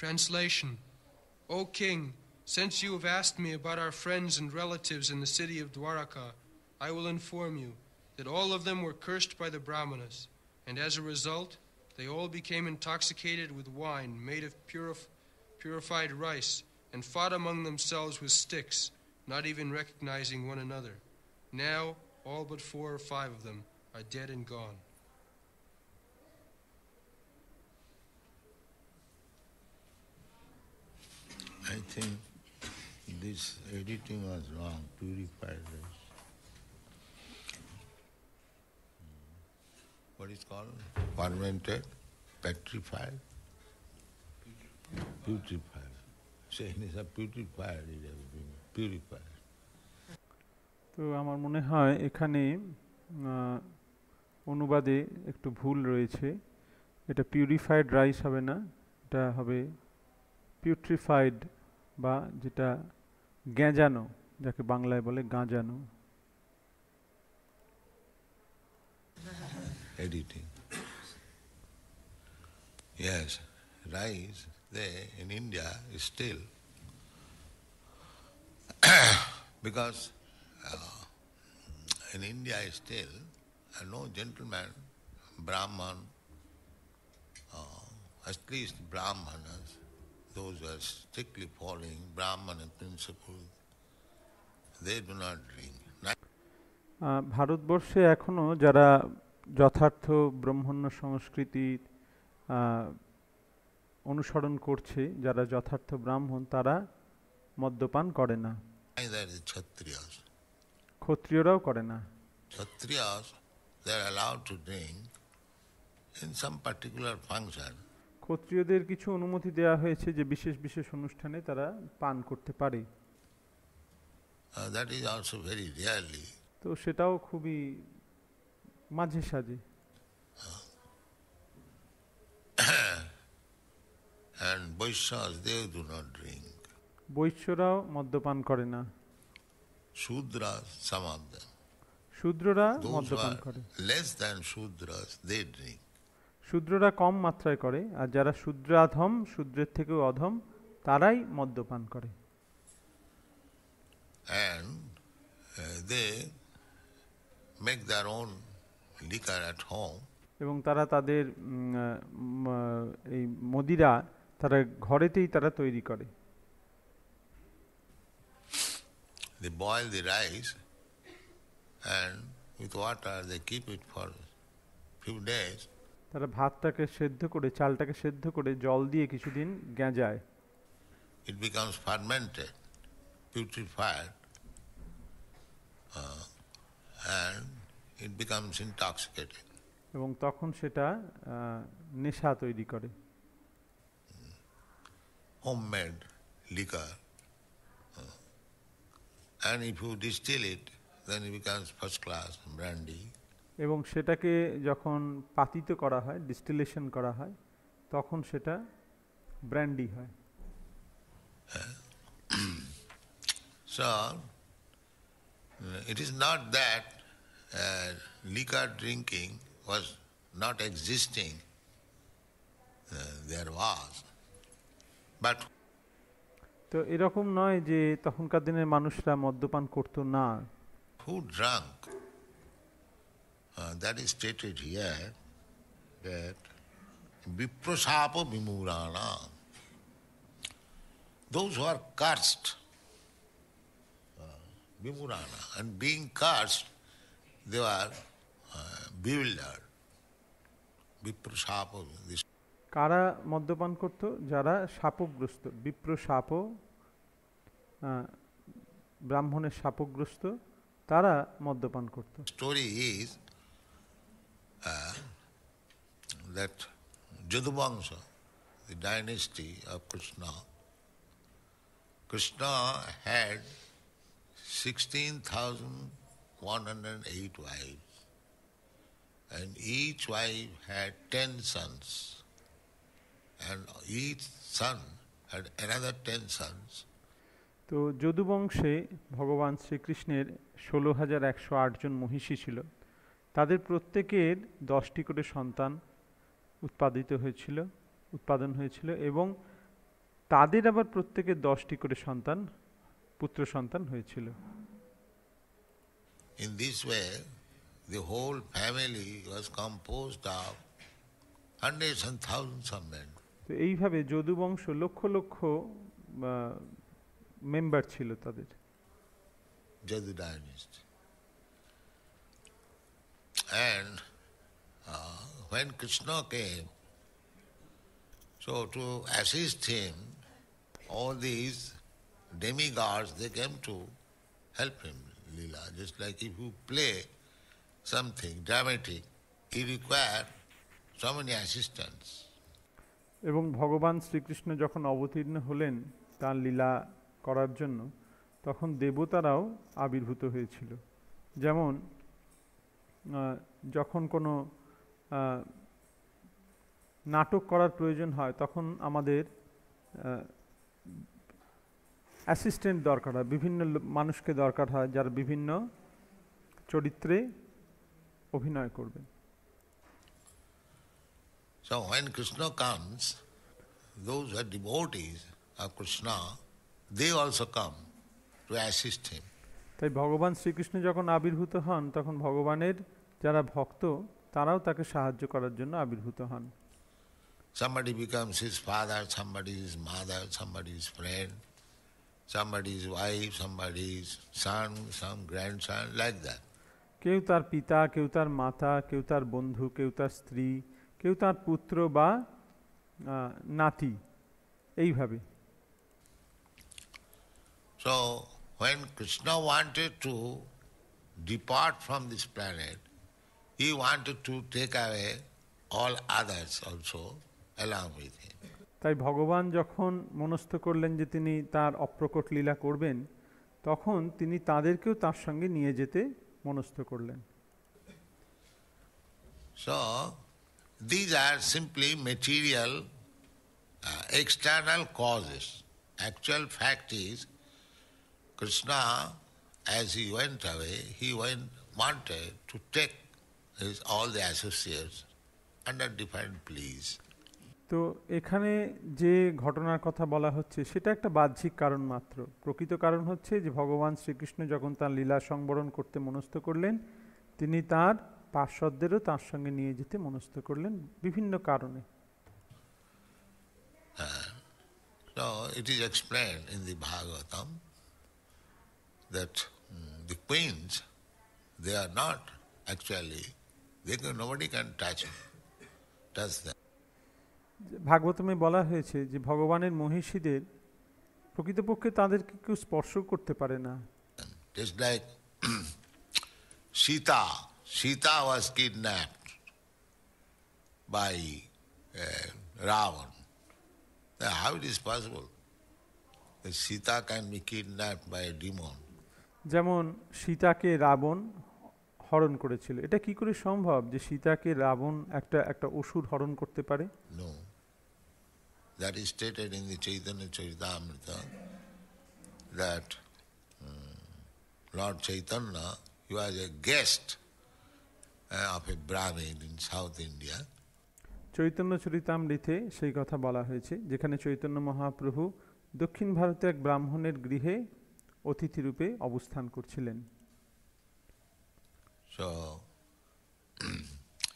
Translation: O king, since you have asked me about our friends and relatives in the city of Dwaraka, I will inform you that all of them were cursed by the Brahmanas, and as a result, they all became intoxicated with wine made of purified rice, and fought among themselves with sticks, not even recognizing one another. Now, all but 4 or 5 of them are dead and gone. I think this editing was wrong, purified rice. What is called? Fermented, petrified, putrefied. Saying is a putrefied, it has been purified. তো আমার মনে হয় এখানে অনুবাদে একটু ভুল রয়েছে। এটা পিউরিফাইড রাইস হবে না, এটা হবে পিউট্রিফাইড বা যেটা গেঁজানো, যাকে বাংলায় বলে গাঁজানো। Editing. Yes, rice there in India is still because in India is still no gentleman, Brahman, at least Brahmanas, those who are strictly following Brahmana principles, they do not drink. ভারতবর্ষে এখনো যারা যথার্থ ব্রাহ্মণ্য সংস্কৃতি অনুসরণ করছে, যারা যথার্থ ব্রাহ্মণ, তারা মদ্যপান করে না। ক্ষত্রিয়রাও করে না। Kshatriyas, they are allowed to drink in some particular function. ক্ষত্রিয়দের কিছু অনুমতি দেওয়া হয়েছে যে বিশেষ বিশেষ অনুষ্ঠানে তারা পান করতে পারে। That is also very rarely. তো সেটাও খুবই মাঝে সাঝে। And Vaishyas, they do not drink. বৈশ্যরাও মদ্যপান করে না। Shudras, some of them. শূদ্ররা Those who মদ্যপান are করে। less than Shudras, they drink. শূদ্ররা কম মাত্রায় করে, আর যারা শূদ্রাধম, শূদ্রের থেকেও অধম, তারাই মদ্যপান করে। And they make their own liquor at home. এবং তারা তাদের এই মদিরা তারা ঘরেতেই তারা তৈরি করে। They boil the rice and with water they keep it for few days. তারা ভাতটাকে সেদ্ধ করে, চালটাকে সেদ্ধ করে জল দিয়ে কিছুদিন গেঁজায়। It becomes fermented, putrefied, and it becomes intoxicating. এবং তখন সেটা নেশা তৈরি করে। Homemade liquor. And if you distill it, then it becomes first class brandy. এবং সেটাকে যখন পাতিত করা হয়, ডিস্টিলেশন করা হয়, তখন সেটা ব্র্যান্ডি হয়। So, it is not that liquor drinking was not existing. There was. But তো এরকম নয় যে তখনকার দিনের মানুষরা মদ্যপান করতো না। who drank? That is stated here that viprasapa vimurana. Those who are cursed, vimurana, and being cursed, they were bewildered. Viprasapa. কারা মদ্যপান করত? যারা শাপগ্রস্ত, বিপ্র শাপ, ব্রাহ্মণের শাপগ্রস্ত, তারা মদ্যপান করত। Story is that Jaduvamsa, the dynasty of Krishna, Krishna had 16,108 wives, and each wife had 10 sons, and each son had another 10 sons. তো যদুবংশে ভগবান শ্রীকৃষ্ণের 16,108 জন মহিষী ছিল। তাদের প্রত্যেকের 10টি করে সন্তান উৎপাদন হয়েছিল এবং তাদের আবার প্রত্যেকের 10টি করে সন্তান, পুত্র সন্তান হয়েছিল। In this way, the whole family was composed of hundreds and thousands of men. তো এইভাবে যদু বংশ লক্ষ লক্ষ মেম্বার ছিল তাদের। Jadu dynasty. And when Krishna came, so to assist him, all these demigods, they came to help him, Leela. Just like if you play something dramatic, you require so many assistants. এবং ভগবান শ্রীকৃষ্ণ যখন অবতীর্ণ হলেন তার লীলা করার জন্য, তখন দেবতারাও আবির্ভূত হয়েছিল। যেমন যখন কোনো নাটক করার প্রয়োজন হয় তখন আমাদের অ্যাসিস্ট্যান্ট দরকার হয়, বিভিন্ন মানুষকে দরকার হয় যারা বিভিন্ন চরিত্রে অভিনয় করবে। So when Krishna comes, those who are devotees of Krishna, they also come to assist him. তাই ভগবান শ্রীকৃষ্ণ যখন আবির্ভূত হন তখন ভগবানের যারা ভক্ত তারাও তাকে সাহায্য করার জন্য আবির্ভূত হন। Somebody becomes his father, somebody is mother, somebody is friend, somebody is wife, somebody is son, some grandson, like that. কেউ তার পিতা, কেউ তার মাতা, কেউ তার বন্ধু, কেউ তার স্ত্রী, কেউ তার পুত্র বা নাতি, এইভাবে। So when Krishna wanted to depart from this planet, he wanted to take away all others also along with him. তাই ভগবান যখন মনস্থ করলেন যে তিনি তার অপ্রকট লীলা করবেন, তখন তিনি তাদেরকেও তার সঙ্গে নিয়ে যেতে মনস্থ করলেন। So these are simply material, external causes. Actual fact is, Krishna, as he went away, he wanted to take all the associates under different pleas. তো এখানে যে ঘটনার কথা বলা হচ্ছে সেটা একটা বাহ্যিক কারণ মাত্র। প্রকৃত কারণ হচ্ছে যে ভগবান শ্রীকৃষ্ণ যখন তার লীলা সংবরণ করতে মনস্থ করলেন, তিনি তার পার্শ্বদেরও তার সঙ্গে নিয়ে যেতে মনস্থ করলেন বিভিন্ন কারণে। So it is explained in the Bhagavatam that the queens, they are not actually, nobody can touch them. ভাগবতমে বলা হয়েছে যে ভগবানের মহিষীদের প্রকৃতপক্ষে তাদেরকে কেউ স্পর্শ করতে পারে না। Just like Sita was kidnapped by Ravan. Now, how it is possible that Sita can be kidnapped by a demon? যেমন সীতাকে রাবণ হরণ করেছিল, এটা কি করে সম্ভব যে সীতাকে রাবণ একটা অসুর হরণ করতে পারে? No. That is stated in the Chaitanya Charitamrita that Lord Chaitanya, he was a guest of a Brahmin in South India. Chaitanya চরিতামৃতে সেই কথা বলা হয়েছে, যেখানে চৈতন্য মহাপ্রভু দক্ষিণ ভারতে এক ব্রাহ্মণের গৃহে অতিথি রূপে অবস্থান করছিলেন। So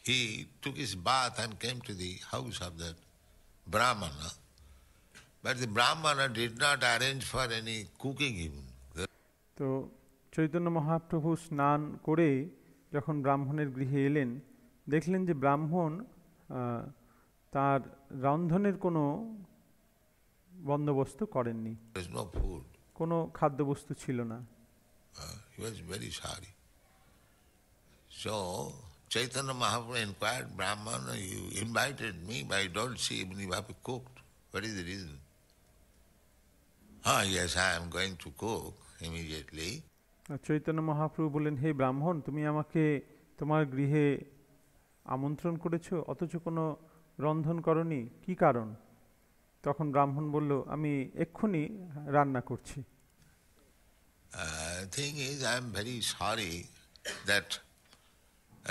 he took his bath and came to the house of that Brahmana, but the Brahmana did not arrange for any cooking even. তো চৈতন্য মহাপ্রভু স্নান করে যখন ব্রাহ্মণের গৃহে এলেন, দেখলেন যে ব্রাহ্মণ তার রন্ধনের কোনো বন্দোবস্ত করেননি, There is no food. কোনো খাদ্যবস্তু ছিল না। He was very sorry. So Chaitanya Mahaprabhu inquired, Brahmana, you invited me, but I don't see even you have cooked. What is the reason? Yes, I am going to cook immediately. Chaitanya Mahaprabhu বললেন, হে ব্রাহ্মণ, তুমি আমাকে তোমার গৃহে আমন্ত্রণ করেছো অথচ কোনো রন্ধন করনি, কি কারণ? তখন ব্রাহ্মণ বলল, আমি এক্ষুনি রান্না করছি। Thing is, I am very sorry that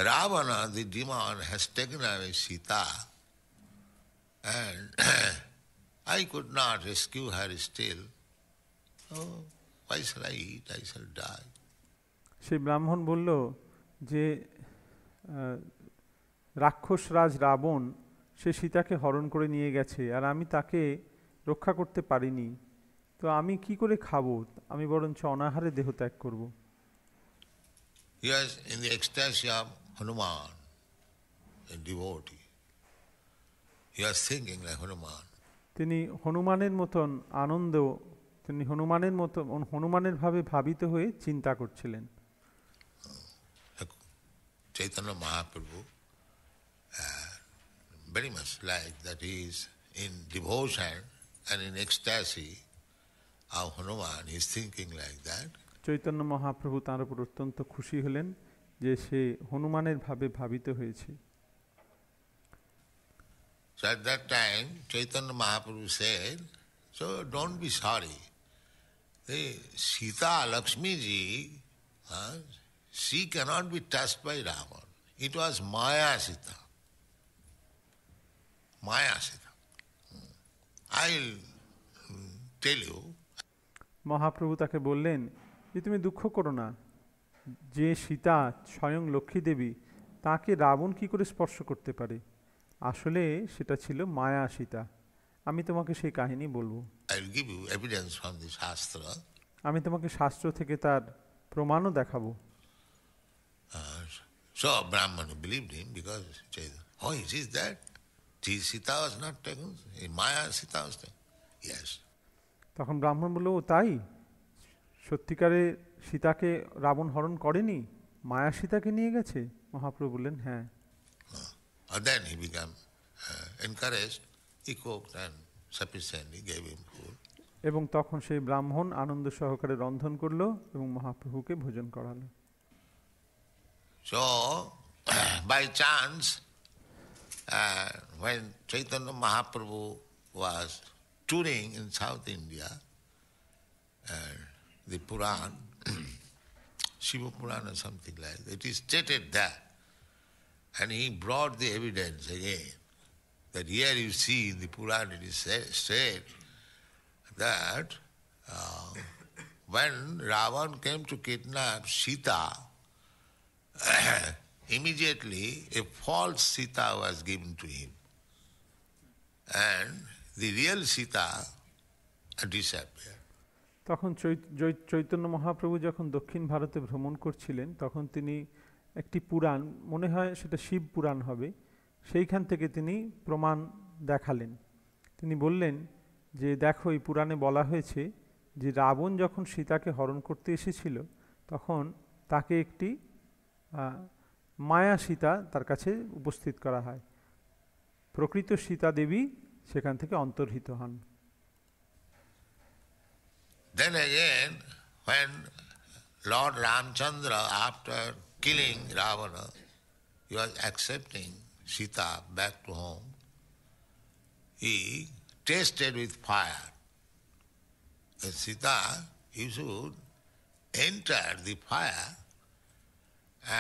Ravana, the demon, has taken away Sita, and I could not rescue her still. Oh, why shall I eat? I shall die. সেই ব্রাহ্মণ বলল যে রাক্ষসরাজ রাবণ সে সীতাকে হরণ করে নিয়ে গেছে, আর আমি তাকে রক্ষা করতে পারিনি, তো আমি কি করে খাবো? আমি বরঞ্চ অনাহারে দেহ ত্যাগ করব। He was in the ecstasy of Hanuman, a devotee. He was thinking like Hanuman. তিনি হনুমানের মতন আনন্দ, তিনি হনুমানের ভাবে ভাবিত হয়ে চিন্তা করছিলেন। Chaitanya Mahaprabhu, very much like that, he is in devotion and in ecstasy of Hanuman. He is thinking like that. Chaitanya Mahaprabhu তাঁর উপর অত্যন্ত খুশি হলেন যে সে হনুমানের ভাবে ভাবিত হয়েছে। So at that time, Chaitanya Mahaprabhu said, so don't be sorry. The Sita Lakshmi ji, she cannot be touched by Ravan. It was Maya Sita. Maya Sita. I'll tell you. Mahaprabhu তাকে বললেন যে তুমি দুঃখ করো না, যে সীতা স্বয়ং লক্ষ্মী দেবী, তাকে রাবণ কি করে স্পর্শ করতে পারে? আসলে সেটা ছিল মায়া সীতা। আমি তোমাকে সেই কাহিনী বলবো। I'll give you evidence from the Shastra. আমি তোমাকে শাস্ত্র থেকে তার প্রমাণও দেখাবো। So Brahmana believed him because he said, oh, it is that? Sita was not taken, Maya Sita was taken. Yes. তখন ব্রাহ্মণ বলল, ও তাই? সত্যিকারে সীতাকে রাবণ হরণ করেনি, মায়া সীতাকে নিয়ে গেছে? মহাপ্রভু বললেন, হ্যাঁ। Then he became encouraged. He cooked and sufficiently gave him food. এবং তখন সেই ব্রাহ্মণ আনন্দ সহকারে রন্ধন করলো এবং মহাপ্রভুকে ভোজন করালো। So, by chance, when Chaitanya Mahaprabhu was touring in South India, the Puran, Shiva Puran or something like that, it is stated there. And he brought the evidence again, that here you see in the Puran it is said that when Ravan came to kidnap Sita, immediately a false Sita was given to him. And the real Sita disappeared. তখন চৈতন্য মহাপ্রভু যখন দক্ষিণ ভারতে ভ্রমণ করছিলেন, তখন তিনি একটি পুরাণ, মনে হয় সেটা শিব পুরাণ হবে, সেইখান থেকে তিনি প্রমাণ দেখালেন। তিনি বললেন যে দেখো, এই পুরাণে বলা হয়েছে যে রাবণ যখন সীতাকে হরণ করতে এসেছিল, তখন তাকে একটি মায়া সীতা তার কাছে উপস্থিত করা হয়। প্রকৃত সীতা দেবী সেখান থেকে অন্তর্হিত হন। Then again, when Lord Ramchandra, after killing Ravana, he was accepting Sita back to home, he tasted with fire. And Sita, you should enter the fire,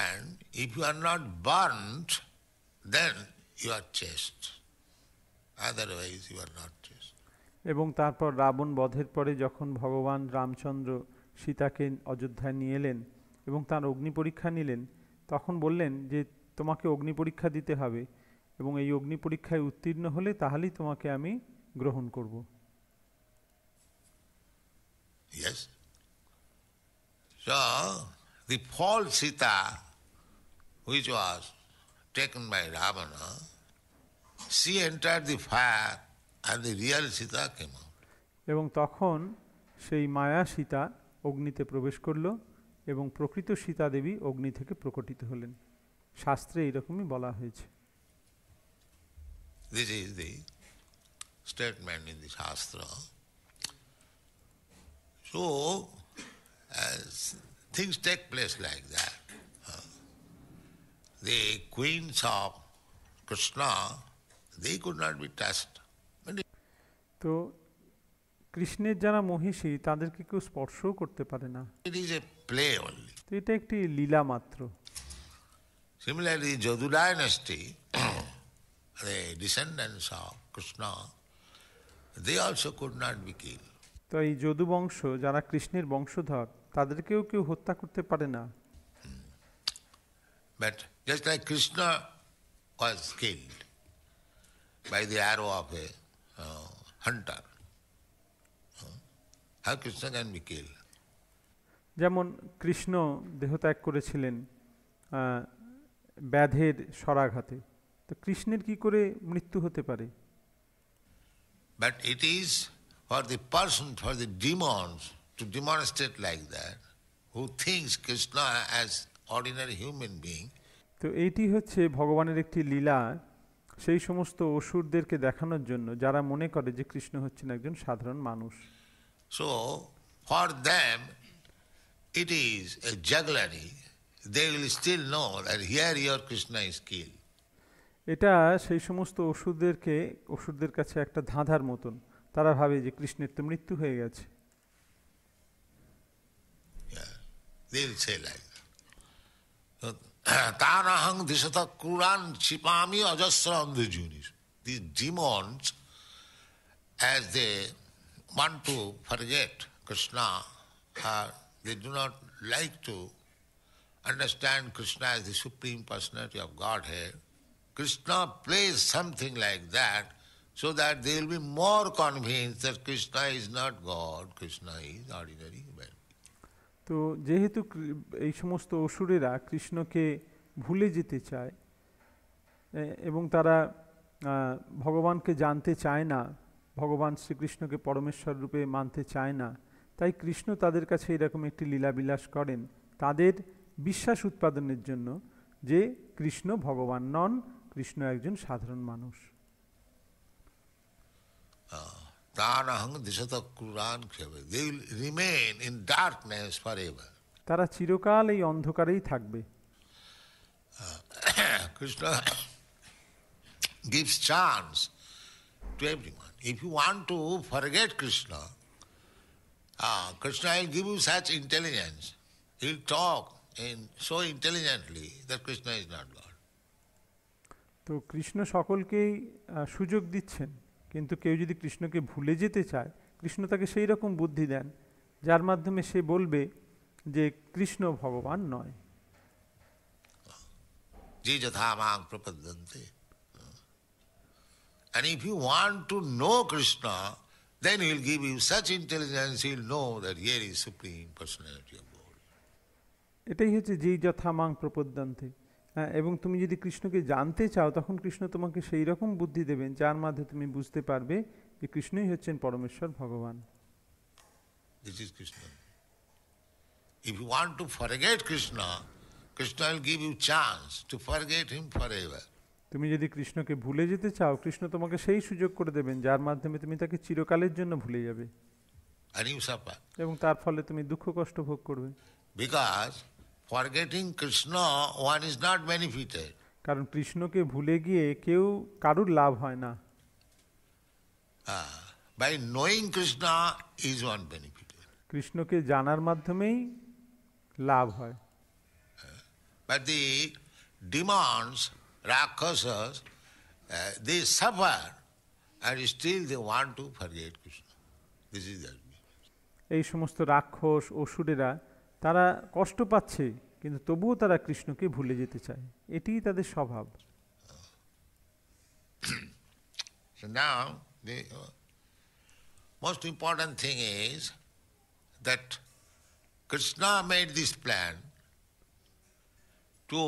and if you are not burnt, then you are chaste. Otherwise you are not chaste. এবং তারপর রাবণ বধের পরে যখন ভগবান রামচন্দ্র সীতাকে অযোধ্যায় নিয়ে এলেন এবং তার অগ্নি পরীক্ষা নিলেন, তখন বললেন যে তোমাকে অগ্নি পরীক্ষা দিতে হবে, এবং এই অগ্নি পরীক্ষায় উত্তীর্ণ হলে তাহলেই তোমাকে আমি গ্রহণ করব। Yes. So the false Sita, which was taken by Ravana, she entered the fire and the real Sita came out. এবং তখন সেই মায়া সীতা অগ্নিতে প্রবেশ করল এবং প্রকৃত সীতা দেবী অগ্নি থেকে প্রকটিত হলেন। শাস্ত্রে এইরকমই বলা হয়েছে। This is the statement in the Shastra. So, as things take place like that, the queens of Krishna, they could not be touched. তো কৃষ্ণের যারা মহিষী, তাদেরকে কেউ স্পর্শও করতে পারে না। It is a play only. তো এটা একটি লীলা মাত্র। Similarly, Yadu dynasty, the descendants of Krishna, they also could not be killed. তো এই যদু বংশ যারা কৃষ্ণের বংশধর তাদেরকেও কেউ হত্যা করতে পারে না। But just like Krishna was killed by the arrow of a hunter, how Krishna can be killed? যেমন কৃষ্ণ দেহত্যাগ করেছিলেন ব্যাধের শরাঘাতে, তো কৃষ্ণের কি করে মৃত্যু হতে পারে? But it is for the person, for the demons to demonstrate like that, who thinks Krishna as ordinary human being. তো এইটি হচ্ছে ভগবানের একটি লীলা, সেই সমস্ত অসুরদেরকে দেখানোর জন্য যারা মনে করে যে কৃষ্ণ হচ্ছেন একজন সাধারণ মানুষ। So for them it is a jugglery. They will still know that here your Krishna is killed. এটা সেই সমস্ত অসুরদের কাছে একটা ধাঁধার মতন, তারা ভাবে যে কৃষ্ণের তো মৃত্যু হয়ে গেছে। They will say like that. Tanahang disata kuran chipami ajasra andhujunis. These demons, as they want to forget Krishna, they do not like to understand Krishna as the Supreme Personality of Godhead. Krishna plays something like that so that they will be more convinced that Krishna is not God, Krishna is ordinary human. তো যেহেতু এই সমস্ত অসুরেরা কৃষ্ণকে ভুলে যেতে চায় এবং তারা ভগবানকে জানতে চায় না, ভগবান শ্রীকৃষ্ণকে পরমেশ্বর রূপে মানতে চায় না, তাই কৃষ্ণ তাদের কাছে এরকম একটি লীলাবিলাস করেন তাদের বিশ্বাস উৎপাদনের জন্য যে কৃষ্ণ ভগবান নন, কৃষ্ণ একজন সাধারণ মানুষ। They will remain in darkness forever. তারা চিরকাল এই অন্ধকারেই থাকবে। Krishna gives chance to everyone. If you want to forget Krishna, Krishna will give you such intelligence. He will talk so intelligently that Krishna is not God. তো কৃষ্ণ সকলকেই সুযোগ দিচ্ছেন, কিন্তু কেউ যদি কৃষ্ণকে ভুলে যেতে চায়, কৃষ্ণ তাকে সেই রকম বুদ্ধি দেন যার মাধ্যমে সে বলবে যে কৃষ্ণ ভগবান নয়। And if you want to know Krishna, then he will give you such intelligence, he will know that here is Supreme Personality of God. এটাই হচ্ছে যেই যথা মাং প্রপদ্যন্তে। এবং তুমি যদি কৃষ্ণকে জানতে চাও তখন কৃষ্ণ তোমাকে সেই রকম বুদ্ধি দেবেন যার মাধ্যমে তুমি বুঝতে পারবে যে কৃষ্ণই হচ্ছেন পরমেশ্বর ভগবান। This is Krishna. If you want to forget Krishna, Krishna will give you chance to forget him forever. তুমি যদি কৃষ্ণকে ভুলে যেতে চাও, কৃষ্ণ তোমাকে সেই সুযোগ করে দেবেন যার মাধ্যমে তুমি তাকে চিরকালের জন্য ভুলে যাবে। And you suffer. এবং তার ফলে তুমি দুঃখ কষ্ট ভোগ করবে। Because forgetting Krishna, one is not benefited. কারণ কৃষ্ণকে ভুলে গিয়ে কেউ কারুর লাভ হয় না। By knowing Krishna is one benefited. কৃষ্ণকে জানার মাধ্যমেই লাভ হয়। But the demons, Rakshasas, they suffer and still they want to forget Krishna. This is their business. এই সমস্ত রাক্ষস অসুরেরা তারা কষ্ট পাচ্ছে, কিন্তু তবুও তারা কৃষ্ণকে ভুলে যেতে চায়, এটিই তাদের স্বভাব। So now the most important thing is that Krishna made this plan to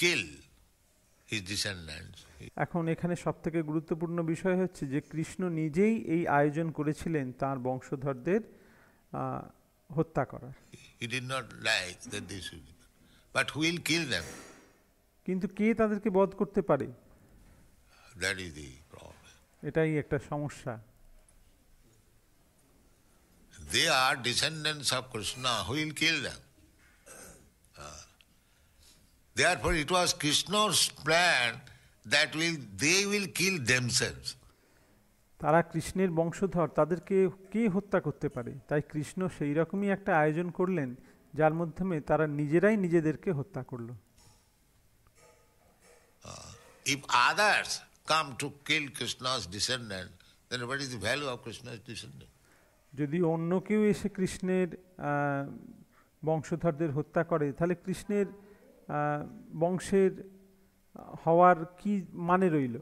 kill his descendants. এখন এখানে সবথেকে গুরুত্বপূর্ণ বিষয় হচ্ছে যে কৃষ্ণ নিজেই এই আয়োজন করেছিলেন তার বংশধরদের হত্যা করার। He did not like that they should be, but who will kill them? কিন্তু কে তাদেরকে বধ করতে পারে? That is the problem. এটাই একটা সমস্যা। They are descendants of Krishna. Who will kill them? Therefore, it was Krishna's plan that they will kill themselves. তারা কৃষ্ণের বংশধর, তাদেরকে কে হত্যা করতে পারে? তাই কৃষ্ণ সেই রকমই একটা আয়োজন করলেন যার মাধ্যমে তারা নিজেরাই নিজেদেরকে হত্যা করল। If others come to kill Krishna's descendant, then what is the value of Krishna's descendant? যদি অন্য কেউ এসে কৃষ্ণের বংশধরদের হত্যা করে, তাহলে কৃষ্ণের বংশের হওয়ার কি মানে রইল?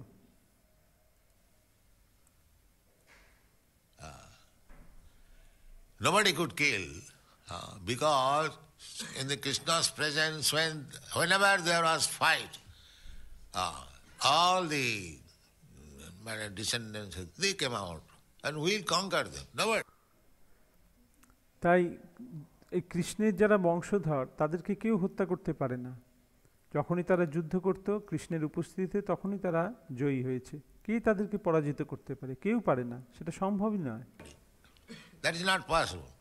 Nobody could kill because in the Krishna's presence, whenever there was fight, all the descendants, they came out and we'll conquer them. Nobody. তাই এই কৃষ্ণের যারা বংশধর তাদেরকে কেউ হত্যা করতে পারে না। যখনই তারা যুদ্ধ করত কৃষ্ণের উপস্থিতিতে, তখনই তারা জয়ী হয়েছে। কে তাদেরকে পরাজিত করতে পারে? কেউ পারে না, সেটা সম্ভবই নয়। That is not possible.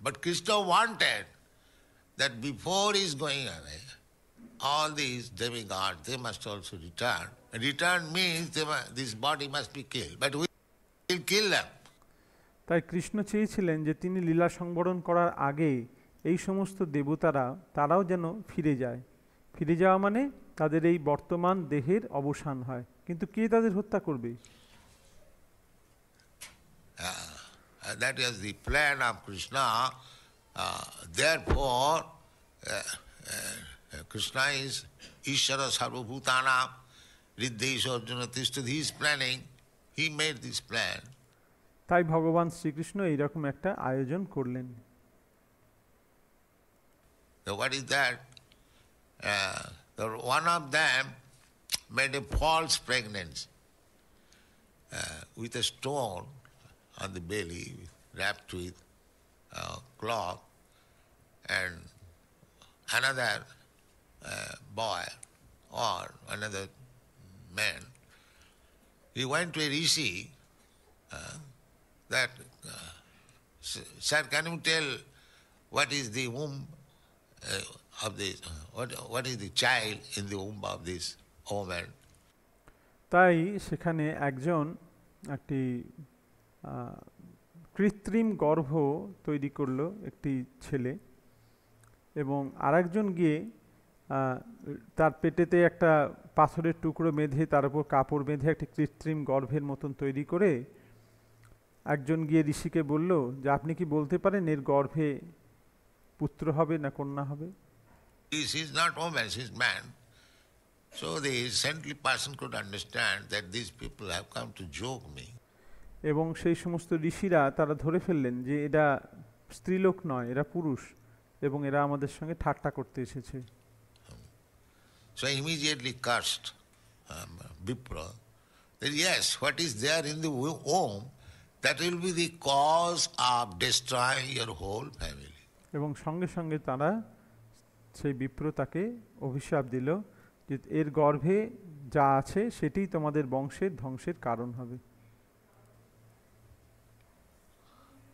But Krishna wanted that before he is going away, all these demigods, they must also return. Return means this body must be killed. But we will kill them. তাই কৃষ্ণ চেয়েছিলেন যে তিনি লীলা সংবরণ করার আগে এই সমস্ত দেবতারা তারাও যেন ফিরে যায়। ফিরে যাওয়া মানে তাদের এই বর্তমান দেহের অবসান হয়। কিন্তু কে তাদের হত্যা করবে? That is the plan of Krishna. Therefore, Krishna is Ishvara Sarvabhutana, Riddhesha Arjuna Tishtha. He is planning. He made this plan. তাই ভগবান শ্রীকৃষ্ণ এইরকম একটা আয়োজন করলেন। So what is that? One of them made a false pregnancy with a stone on the belly, wrapped with cloth, and another boy or another man, he went to a rishi that, sir, can you tell what is the womb of this, what is the child in the womb of this woman? তাই সেখানে একজন একটি কৃত্রিম গর্ভ তৈরি করলো একটি ছেলে, এবং আরেকজন গিয়ে তার পেটেতে একটা পাথরের টুকরো বেঁধে তার উপর কাপড় বেঁধে একটি কৃত্রিম গর্ভের মতন তৈরি করে একজন গিয়ে ঋষিকে বলল যে আপনি কি বলতে পারেন এর গর্ভে পুত্র হবে না কন্যা হবে? She is not woman, she is man. So the saintly person could understand that these people have come to joke me. এবং সেই সমস্ত ঋষিরা তারা ধরে ফেললেন যে এরা স্ত্রীলোক নয়, এরা পুরুষ, এবং এরা আমাদের সঙ্গে ঠাট্টা করতে এসেছে। So immediately cursed Vipra that yes, what is there in the womb, that will be the cause of destroying your whole family. এবং সঙ্গে সঙ্গে তারা সেই বিপ্র তাকে অভিশাপ দিল যে এর গর্ভে যা আছে সেটাই তোমাদের বংশের ধ্বংসের কারণ হবে।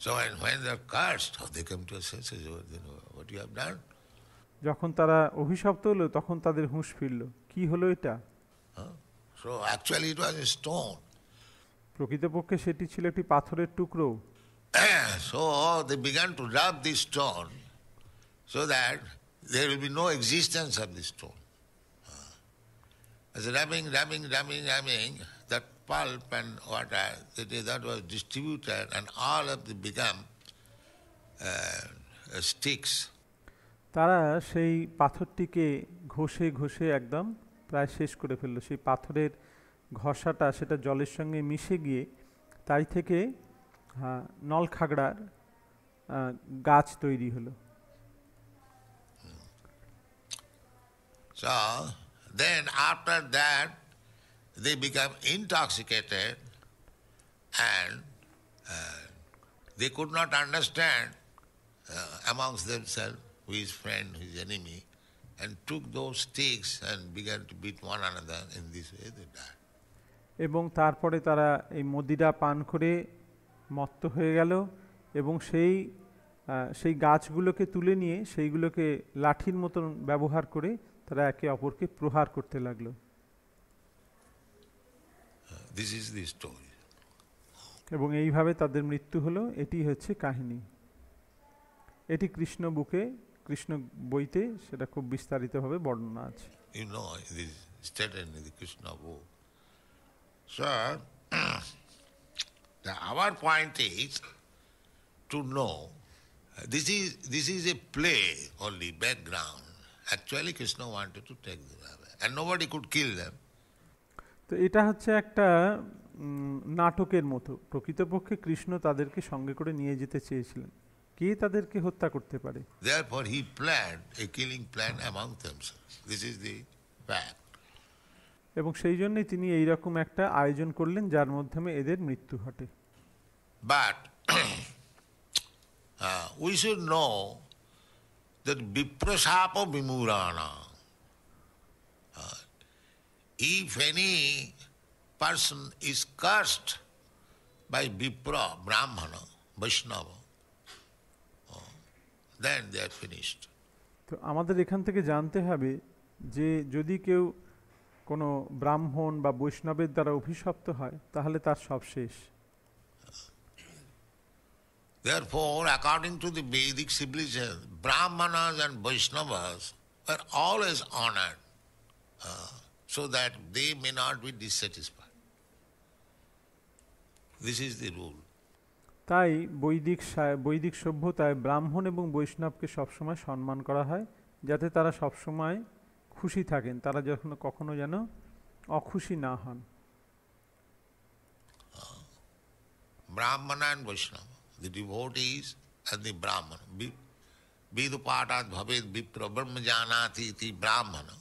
So when they are cursed, they come to a senses, what you have done? যখন তারা অভিশপ্ত হলো তখন তাদের হুঁশ ফিরল, কি হলো এটা? So actually it was a stone. প্রকৃতপক্ষে সেটি ছিল একটি পাথরের টুকরো। So they began to rub this stone so that there will be no existence of this stone. As rubbing, that pulp and water that was distributed, and all of them become sticks. তারা সেই পাথরটিকে ঘষে ঘষে একদম প্রায় শেষ করে ফেললো। সেই পাথরের ঘষাটা সেটা জলের সঙ্গে মিশে গিয়ে তাই থেকে নলখাগড়ার গাছ তৈরি হলো। So then after that they become intoxicated, and they could not understand amongst themselves who is friend, who is enemy, and took those sticks and began to beat one another. In this way they died. এবং তারপরে তারা এই মদিরা পান করে মত্ত হয়ে গেল, এবং সেই গাছগুলোকে তুলে নিয়ে সেইগুলোকে লাঠির মতন ব্যবহার করে তারা একে অপরকে প্রহার করতে লাগলো। This is the story. এবং এইভাবে তাদের মৃত্যু হলো। এটি হচ্ছে কাহিনী। এটি কৃষ্ণ বুকে, কৃষ্ণ বইতে সেটা খুব বিস্তারিতভাবে বর্ণনা আছে। You know, it is stated in the Krishna book So, our point is to know this is a play only, background. Actually Krishna wanted to take them away and nobody could kill them. তো এটা হচ্ছে একটা নাটকের মতো। প্রকৃতপক্ষে কৃষ্ণ তাদেরকে সঙ্গে করে নিয়ে যেতে চেয়েছিলেন, কে তাদেরকে হত্যা করতে পারে। Therefore he planned a killing plan among themselves. This is the fact. এবং সেই জন্যই তিনি এইরকম একটা আয়োজন করলেন যার মাধ্যমে এদের মৃত্যু ঘটে। But we should know that viprasapa vimurana, if any person is cursed by Vipra, Brahmana, Vaishnava, then they are finished. তো আমাদের এখান থেকে জানতে হবে যে যদি কেউ কোনো ব্রাহ্মণ বা বৈষ্ণবের দ্বারা অভিশপ্ত হয় তাহলে তার সব শেষ। Therefore, according to the Vedic civilization, Brahmanas and Vaishnavas were always honored so that they may not be dissatisfied. This is the rule. তাই বৈদিক সভ্যতায় ব্রাহ্মণ এবং বৈষ্ণবকে সবসময় সম্মান করা হয় যাতে তারা সবসময় খুশি থাকেন, তারা যখন কখনো যেন অখুশি না হন। Brahmana and Vaishnava, the devotees and the Brahmana. Vidupatat bhavet vipra brahmajanati iti Brahmana.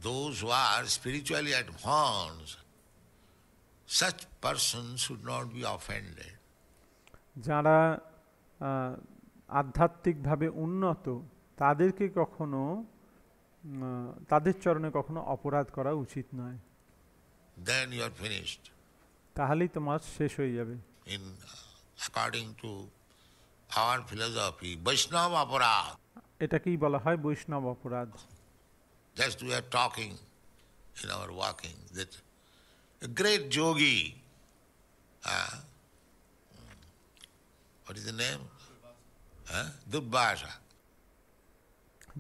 Those who are spiritually advanced, such persons should not be offended. যারা আধ্যাত্মিকভাবে উন্নত তাদেরকে কখনো তাদের চরণে কখনো অপরাধ করা উচিত নয়। Then you are finished. তাহলেই তোমার শেষ হয়ে যাবে। In according to our philosophy, Vaishnava aparad. এটাকেই বলা হয় বৈষ্ণব অপরাধ। Just we are talking in our walking that a great yogi, what is the name? Durvasa.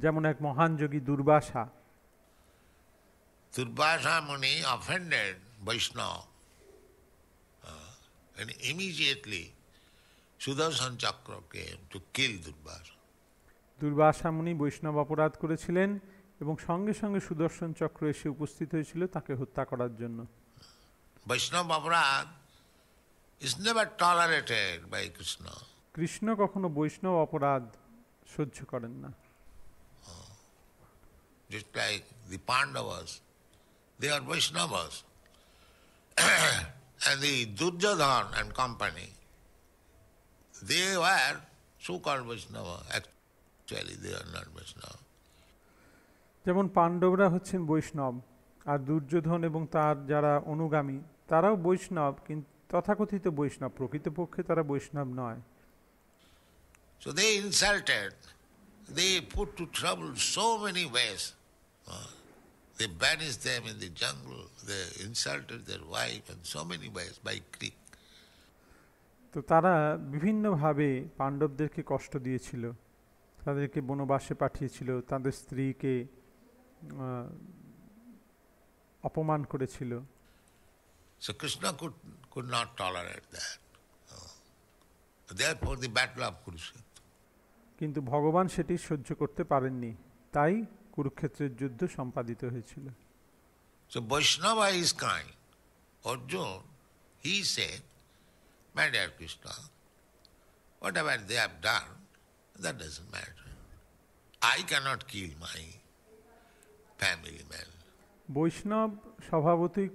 যেমন এক মহান যোগী Durvasa, Durvasa Muni offended Vaishnava and immediately Sudarshan Chakra came to kill Durvasa. Durvasa মুনি বৈষ্ণব অপরাধ করেছিলেন এবং সঙ্গে সঙ্গে সুদর্শন চক্র এসে উপস্থিত হয়েছিল তাকে হত্যা করার জন্য। Vaishnava aparad is never tolerated by Krishna. Krishna কখনো বৈষ্ণব অপরাধ সহ্য করেন না। Just like the Pandavas, they are Vaishnavas. And the Duryodhan and company, they were so-called Vaishnava. Actually, they are not Vaishnava. যেমন পাণ্ডবরা হচ্ছেন বৈষ্ণব আর দুর্যোধন এবং তার যারা অনুগামী তারাও বৈষ্ণব, কিন্তু তথাকথিত বৈষ্ণব, প্রকৃতপক্ষে তারা বৈষ্ণব নয়। So they insulted, they put to trouble so many ways. They banished them in the jungle, they insulted their wife in so many ways by creek. তো তারা বিভিন্নভাবে পাণ্ডবদেরকে কষ্ট দিয়েছিল, তাদেরকে বনবাসে পাঠিয়েছিল, তাদের স্ত্রীকে অপমান করেছিল। So Krishna could not tolerate that. Therefore the battle of Kurukshetra. কিন্তু ভগবান সেটি সহ্য করতে পারেননি, তাই কুরুক্ষেত্রের যুদ্ধ সম্পাদিত হয়েছিল। So Vaishnava is kind. Arjuna, he said, my dear Krishna, whatever they have done, that doesn't matter. I cannot kill my family man. বৈষ্ণব স্বভাবতই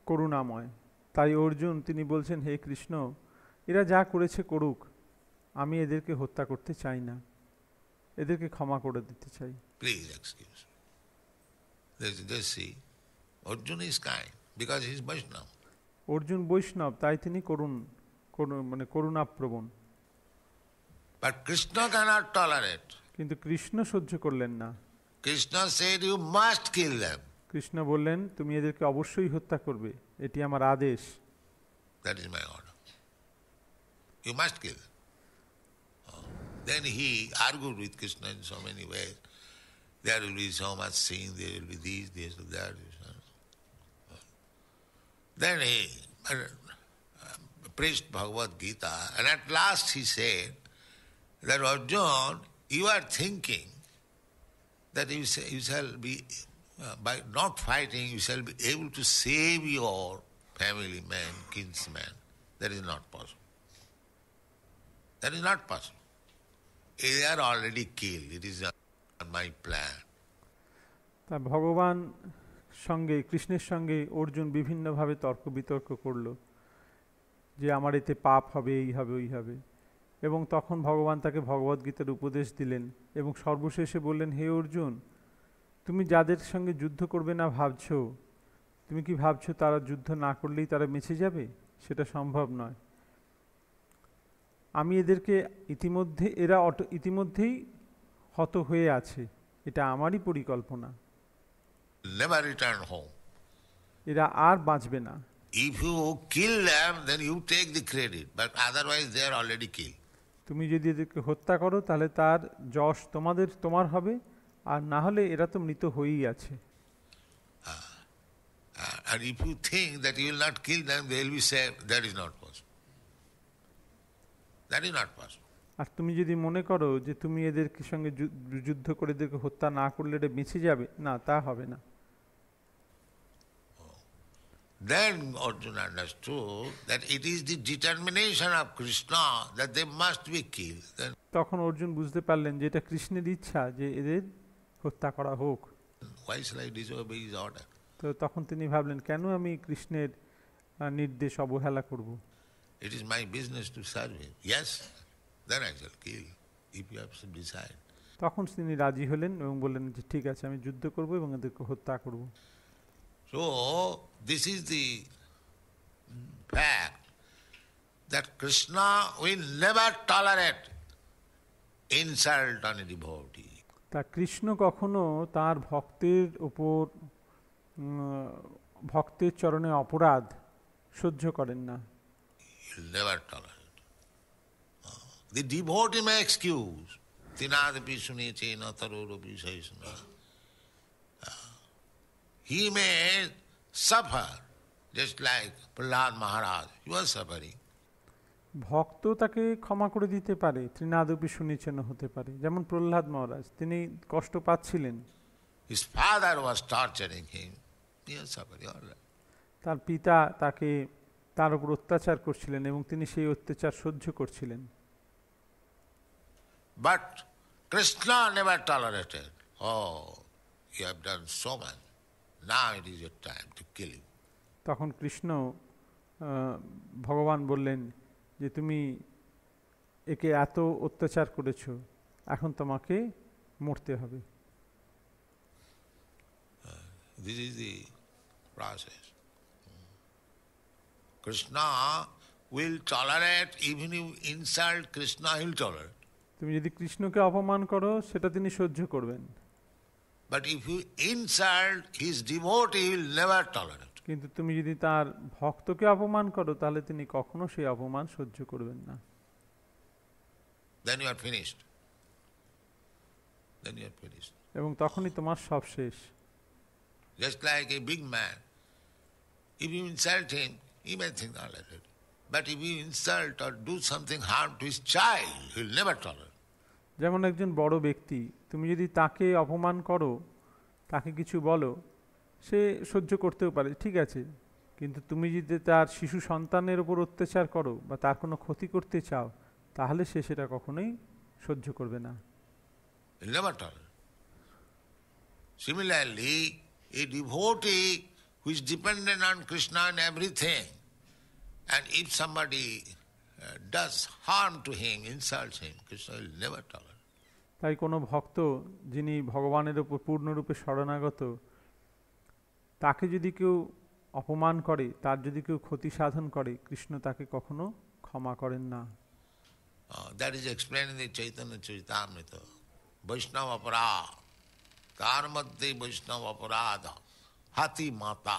করুণাময়, তাই অর্জুন তিনি বলছেন, হে কৃষ্ণ, এরা যা করেছে করুক, আমি এদেরকে হত্যা করতে চাই না, এদেরকে ক্ষমা করে দিতে চাই। Please excuse me. Just see, Arjuna is kind because he is Vaishnava. Arjun বৈষ্ণব, তাই তিনি করুণাপ্রবণ। But Krishna cannot tolerate. কিন্তু কৃষ্ণ সহ্য করলেন না। Krishna said, you must kill them. Krishna বললেন, তুমি এদেরকে অবশ্যই হত্যা করবে, এটি আমার আদেশ। That is my order. You must kill them. Then he argued with Krishna in so many ways. There will be so much sin, there will be this, that. Then he preached Bhagavad Gita, and at last he said that Arjuna, you are thinking that you shall be, by not fighting, you shall be able to save your family man, kinsman. That is not possible. That is not possible. They are already killed. It is not my plan. তা ভগবান সঙ্গে কৃষ্ণের সঙ্গে অর্জুন বিভিন্নভাবে তর্ক বিতর্ক করল যে আমার এতে পাপ হবে, এই হবে, ওই হবে, এবং তখন ভগবান তাকে ভগবদ্গীতার উপদেশ দিলেন এবং সর্বশেষে বললেন, হে অর্জুন, তুমি যাদের সঙ্গে যুদ্ধ করবে না ভাবছো, তুমি কি ভাবছো তারা যুদ্ধ না করলেই তারা বেঁচে যাবে? সেটা সম্ভব নয়। আমি এদেরকে এরা ইতিমধ্যেই হত হয়ে আছে, এটা আমারই পরিকল্পনা। Never return home. এরা আর বাঁচবে না। If you kill them, then you take the credit, but otherwise they are already killed. তুমি যদি এদেরকে হত্যা করো তাহলে তার যশ তোমার হবে, আর না হলে এরা তো মৃত হয়েই আছে। And if you think that you will not kill them, they will be saved, that is not possible. That is not possible. আর তুমি যদি মনে করো যে তুমি এদের সঙ্গে যুদ্ধ করে এদেরকে হত্যা না করলে এটা বেঁচে যাবে, না, তা হবে না। Then Arjuna understood that it is the determination of Krishna that they must be killed. Then তখন অর্জুন বুঝতে পারলেন যে এটা কৃষ্ণের ইচ্ছা যে এদের হত্যা করা হোক। why shall I disobey his order? তো তখন তিনি ভাবলেন, কেন আমি কৃষ্ণের নির্দেশ অবহেলা করব? It is my business to serve him. Yes, then I shall kill if you have to decide. তখন তিনি রাজি হলেন এবং বললেন যে ঠিক আছে, আমি যুদ্ধ করব এবং এদেরকে হত্যা করব। So this is the fact that Krishna will never tolerate insult on a devotee. তা কৃষ্ণ কখনো তার ভক্তের উপর ভক্তের চরণে অপরাধ সহ্য করেন না। He will never tolerate. The devotee may excuse. Tinadapi sunite natarorapi saisana. He may suffer, just like Prahlad Maharaj. He was suffering. ভক্ত তাকে ক্ষমা করে দিতে পারে, ত্রিনাদপি সুনিচেন হতে পারে, যেমন প্রহ্লাদ মহারাজ, তিনি কষ্ট পাচ্ছিলেন। His father was torturing him. He was suffering all that. তার পিতা তার উপর অত্যাচার করছিলেন এবং তিনি সেই অত্যাচার সহ্য করছিলেন। But Krishna never tolerated. Oh, you have done so much. Now it is your time to kill you. তখন কৃষ্ণ ভগবান বললেন যে তুমি একে এত অত্যাচার করেছো, এখন তোমাকে মরতে হবে। This is the process. Krishna will tolerate, even if you insult Krishna, he will tolerate. তুমি যদি কৃষ্ণকে অপমান করো সেটা তিনি সহ্য করবেন। But if you insult his devotee, he will never tolerate. কিন্তু তুমি যদি তার ভক্তকে অপমান করো তাহলে তিনি কখনো সেই অপমান সহ্য করবেন না। Then you are finished. Then you are finished. এবং তখনই তোমার সব শেষ। Just like a big man, if you insult him, he may think all of it. But if you insult or do something harm to his child, he will never tolerate. যেমন একজন বড় ব্যক্তি, তুমি যদি তাকে অপমান করো, তাকে কিছু বলো, সে সহ্য করতেও পারে, ঠিক আছে, কিন্তু তুমি যদি তার শিশু সন্তানের উপর অত্যাচার করো বা তার কোনো ক্ষতি করতে চাও, তাহলে সে সেটা কখনোই সহ্য করবে না। He will never tolerate. Similarly, a devotee who is dependent on Krishna and everything, and if somebody does harm to him, insults him, Krishna will never tolerate. তাই কোনো ভক্ত যিনি ভগবানের উপর পূর্ণরূপে শরণাগত, তাকে যদি কেউ অপমান করে, তার যদি কেউ ক্ষতি সাধন করে, কৃষ্ণ তাকে কখনো ক্ষমা করেন না। That is explained in the Chaitanya Charitamrita. Vaishnava aparad. তার মধ্যে বৈষ্ণব অপরাধ হাতি মাতা।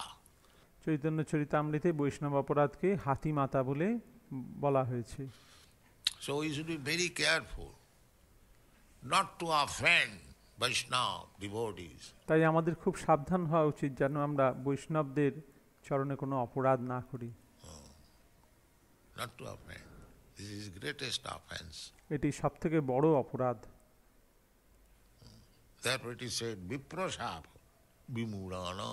চৈতন্য চরিতামৃতে বৈষ্ণব অপরাধকে হাতি মাতা বলে বলা হয়েছে। So we should be very careful not to offend Vaishnava devotees. তাই আমাদের খুব সাবধান হওয়া উচিত যেন আমরা বৈষ্ণবদের চরণে কোনো অপরাধ না করি। Not to offend. This is greatest offense. এটি সবথেকে বড় অপরাধ। Therefore it is said, Viprasap, Vimurana.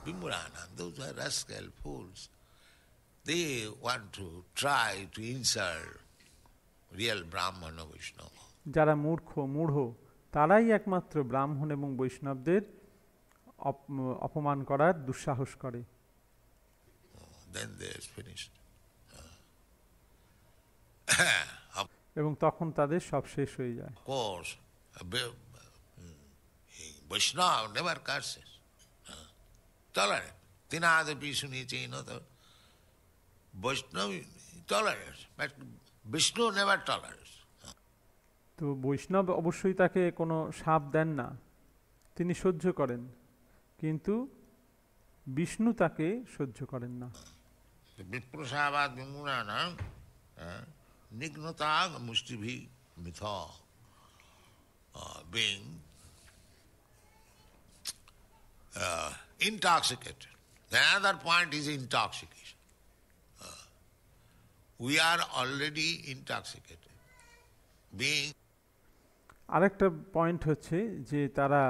Vimurana, those are rascal fools. They want to try to insult real Brahmana Vaishnava. যারা মূঢ় তারাই একমাত্র ব্রাহ্মণ এবং বৈষ্ণবদের অপমান করার দুঃসাহস করে। Then they are finished. এবং তখন তাদের সব শেষ হয়ে যায়। Of course, Vaishnava never curses. Tolerant. Tinada Vishunichi, Vaishnava tolerates, but Vishnu never tolerates. তো বৈষ্ণব অবশ্যই তাকে কোনো শাপ দেন না, তিনি সহ্য করেন, কিন্তু বিষ্ণু তাকে সহ্য করেন না। Viprasavad Vimurana Nignatag Mushtibhi Mitha, being intoxicated. The other point is intoxication. We are already intoxicated. Being আরেকটা পয়েন্ট হচ্ছে যে তারা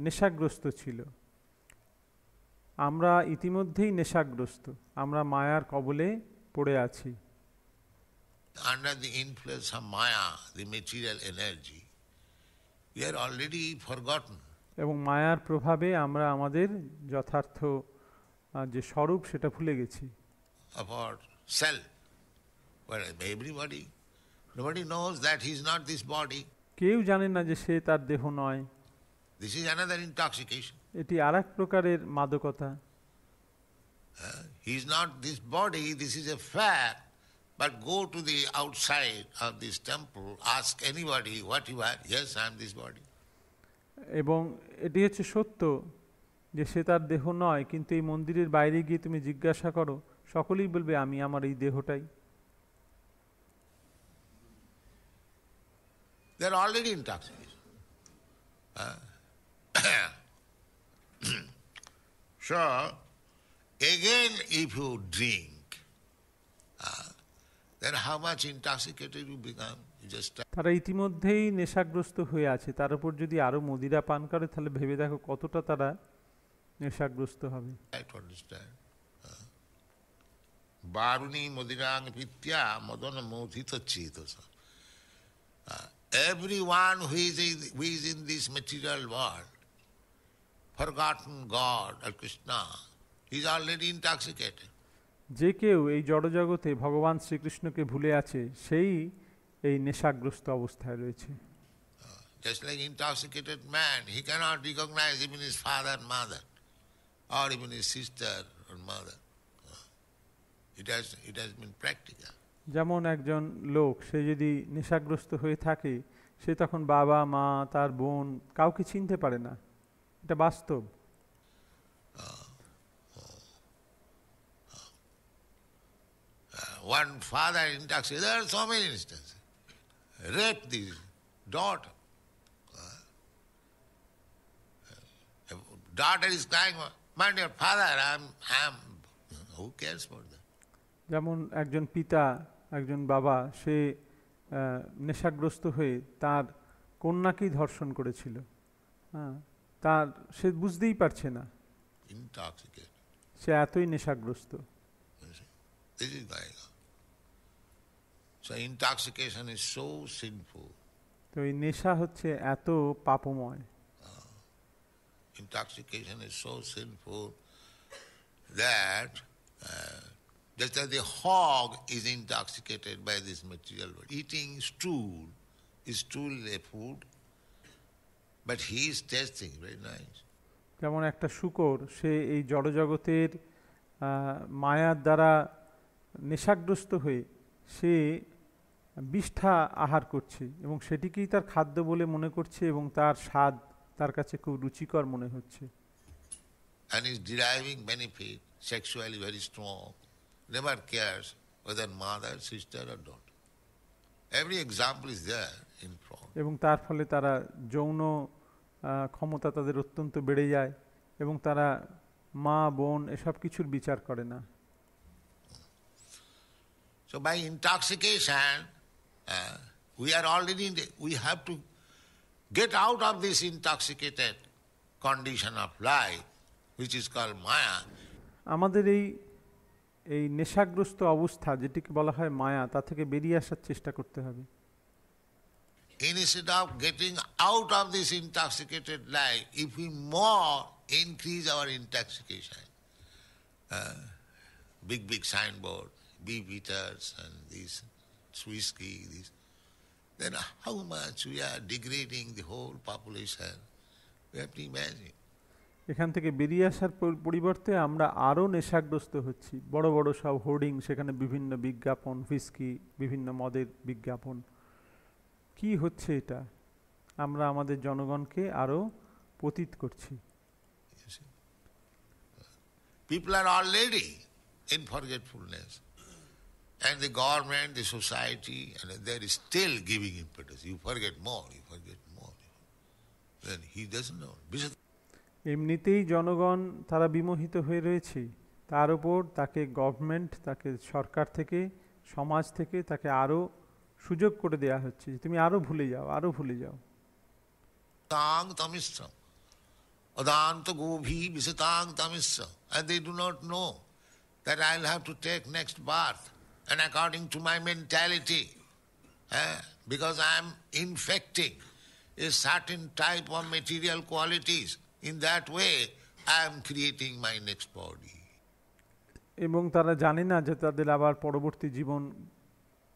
নেশাগ্রস্ত ছিল। আমরা ইতিমধ্যেই নেশাগ্রস্ত, আমরা মায়ার কবলে পড়ে আছি। under the influence of Maya, the material energy, we are already forgotten. এবং মায়ার প্রভাবে আমরা আমাদের যথার্থ যে স্বরূপ সেটা ভুলে গেছি। Of our self. But nobody knows that he is not this body. কেউ জানে না যে সে তার দেহ নয়। This is another intoxication. এটি আরেক প্রকারের মাদকতা। He is not this body, this is a fact. But go to the outside of this temple, ask anybody what you are. Yes, I am this body. এবং এটি হচ্ছে সত্য যে সে তার দেহ নয়, কিন্তু এই মন্দিরের বাইরে গিয়ে তুমি জিজ্ঞাসা করো, সকলেই বলবে আমি আমার এই দেহটাই। They are already intoxicated. So, again if you drink, then how much intoxicated you become? You just তারা ইতিমধ্যেই নেশাগ্রস্ত হয়ে আছে, তার উপর যদি আরো মদিরা পান করে তাহলে ভেবে দেখো কতটা তারা নেশাগ্রস্ত হবে। try to understand. Baruni modirang pitya madana modhita chetasa. Everyone who is in this material world, forgotten God or Krishna, he is already intoxicated. যে কেউ এই জড়জগতে ভগবান শ্রীকৃষ্ণকে ভুলে আছে সেই এই নেশাগ্রস্ত অবস্থায় রয়েছে। Just like intoxicated man, he cannot recognize even his father and mother, or even his sister or mother. It has been practical. যেমন একজন লোক সে যদি নেশাগ্রস্ত হয়ে থাকে, সে তখন বাবা মা তার বোন কাউকে চিনতে পারে না, এটা বাস্তব। One father intoxicated, there are so many instances. Rape the daughter. Daughter is crying, my dear father, I'm who cares for that? যেমন একজন পিতা, একজন বাবা, সে নেশাগ্রস্ত হয়ে তার কন্যাকেই ধর্ষণ করেছিল, তার সে বুঝতেই পারছে না, Intoxicated. সে এতই নেশাগ্রস্ত। This is going on. So intoxication is so sinful. তো এই নেশা হচ্ছে এত পাপময়। Intoxication is so sinful that just as the hog is intoxicated by this material world, eating stool is a food, but he is tasting very nice. যেমন একটা শূকর, সে এই জড়জগতের মায়ার দ্বারা নেশাগ্রস্ত হয়ে সে বিষ্ঠা আহার করছে এবং সেটিকেই তার খাদ্য বলে মনে করছে এবং তার স্বাদ তার কাছে খুব রুচিকর মনে হচ্ছে। And is deriving benefit, sexually very strong, never cares whether mother, sister or daughter. Every example is there in front. এবং তার ফলে তারা যৌন ক্ষমতা তাদের অত্যন্ত বেড়ে যায় এবং তারা মা বোন এসব কিছুর বিচার করে না। So by intoxication, we have to get out of this intoxicated condition of life, which is called Maya. আমাদের এই নেশাগ্রস্ত অবস্থা যেটিকে বলা হয় মায়া, তা থেকে বেরিয়ে আসার চেষ্টা করতে হবে। Instead of getting out of this intoxicated life, if we more increase our intoxication, big signboard, beef eaters and this whiskey, then how much we are degrading the whole population. We have to imagine. এখান থেকে বেরিয়ে আসার পরিবর্তে আমরা আরও নেশাগ্রস্ত হচ্ছি। বড় বড় সব হোর্ডিং, সেখানে বিভিন্ন বিজ্ঞাপন, হুইস্কি, বিভিন্ন মদের বিজ্ঞাপন। কি হচ্ছে এটা? আমরা আমাদের জনগণকে আরও পতিত করছি। People are already in forgetfulness, and the government, the society, and they are still giving impetus. You forget more, you forget more. Then he doesn't know. এমনিতেই জনগণ তারা বিমোহিত হয়ে রয়েছে, তার উপর তাকে গভর্নমেন্ট, তাকে সরকার থেকে, সমাজ থেকে তাকে আরও সুযোগ করে দেয়া হচ্ছে যে তুমি আরও ভুলে যাও, আরও ভুলে যাও। তাং তামিশ্রম অদান্ত গোভি বিশতাং তামিশ্রম, and they do not know that I'll have to take next birth, and according to my mentality, because I'm infecting a certain type of material qualities, in that way I am creating my next body. এবং তারা জানে না যে তাদের আবার পরবর্তী জীবন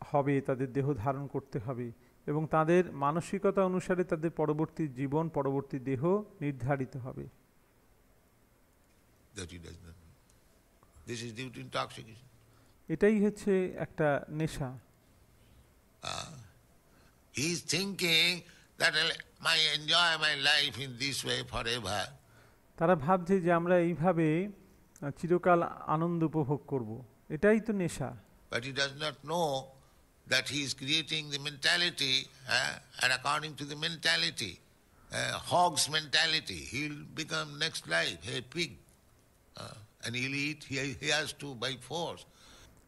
হবে, তাদের দেহ ধারণ করতে হবে, এবং তাদের মানসিকতা অনুসারে তাদের পরবর্তী জীবন, পরবর্তী দেহ নির্ধারিত হবে। এটাই হচ্ছে একটা নেশা। He is thinking that I enjoy my life in this way forever. তারা ভাবছে যে আমরা এইভাবে চিরকাল আনন্দ উপভোগ করব, এটাই তো নেশা। But he does not know that he is creating the mentality, and according to the mentality, hog's mentality, he'll become next life a pig, and he'll eat. He has to by force.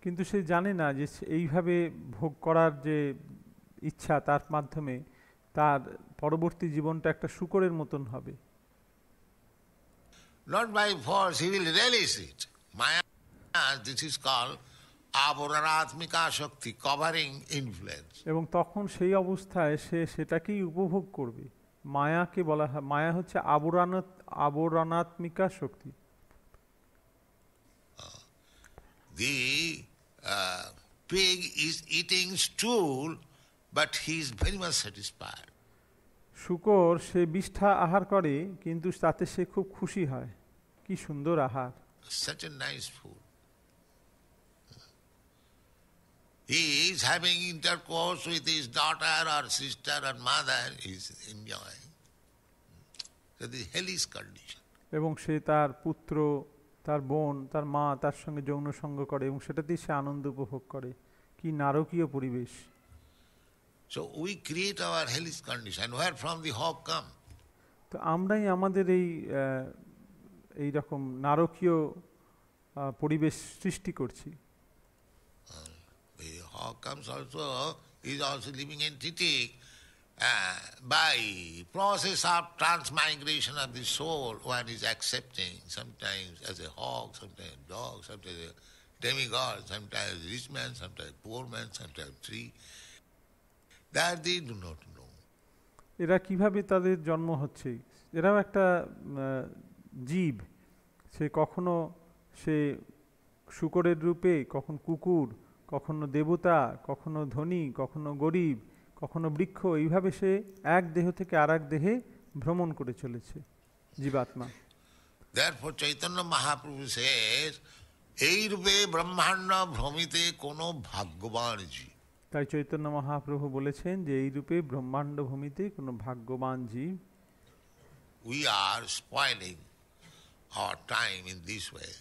কিন্তু সে জানে না যে এইভাবে ভোগ করার যে ইচ্ছা, তার মাধ্যমে তার পরবর্তী জীবনটা একটা শূকরের মতন হবে। Not by force, he will relish it. Maya, this is called আবরণাত্মিকা শক্তি, কভারিং ইনফ্লুয়েন্স। এবং তখন সেই অবস্থায় সে সেটাকেই উপভোগ করবে। মায়াকে বলা হয়, মায়া হচ্ছে আবরণাত্মিকা শক্তি। The pig is eating stool, but he is very much satisfied. শূকর সে বিষ্ঠা আহার করে, কিন্তু তাতে সে খুব খুশি হয়। কি সুন্দর আহার! Such a nice food. He is having intercourse with his daughter or sister or mother, he is enjoying. So the hellish condition. এবং সে তার পুত্র, তার বোন, তার মা, তার সঙ্গে যৌন সঙ্গ করে এবং সেটাতেই সে আনন্দ উপভোগ করে। কি নারকীয় পরিবেশ! So we create our hellish condition. Where from the hog come? তো আমরাই আমাদের এই রকম নারকীয় পরিবেশ সৃষ্টি করছি। The hog comes also, is also living entity. By process of transmigration of the soul, one is accepting, sometimes as a hog, sometimes a dog, sometimes a demigod, sometimes a rich man, sometimes a poor man, sometimes a tree. That they do not know. এরা কিভাবে তাদের জন্ম হচ্ছে? এরাও একটা জীব। সে কখনো শূকরের রূপে, কখন কুকুর, কখনো দেবতা, কখনো ধনী, কখনো গরিব, কখনো বৃক্ষ, এইভাবে সে এক দেহ থেকে আর এক দেহে ভ্রমণ করে চলেছে জীবাত্মা। Therefore চৈতন্য মহাপ্রভু says, এই রূপে ব্রহ্মাণ্ড ভ্রমিতে কোনো ভাগ্যবান জীব। তাই চৈতন্য মহাপ্রভু বলেছেন যে এই রূপে ব্রহ্মাণ্ড ভূমিতে কোনো ভাগ্যবান জীব। We are spoiling our time in this way,